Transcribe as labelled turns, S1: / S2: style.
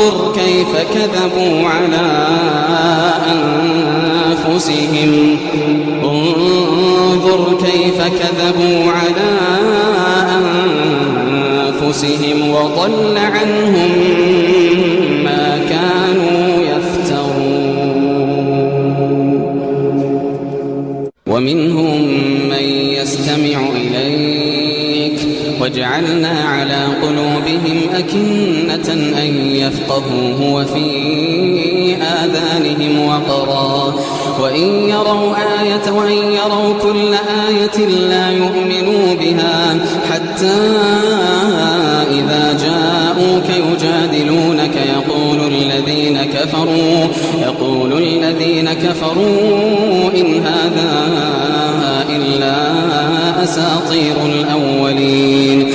S1: انظر كيف كذبوا على أنفسهم انظر كيف كذبوا على أنفسهم وضل عنهم ما كانوا يفترون ومنهم من يستمع إليك وجعلنا على قلوبهم أكنة أن يفقهوه وفي آذانهم وقرا وإن يروا كل آية لا يؤمنوا بها حتى إذا جاءوك يجادلونك يقول الذين كفروا إن هذا إلا أساطير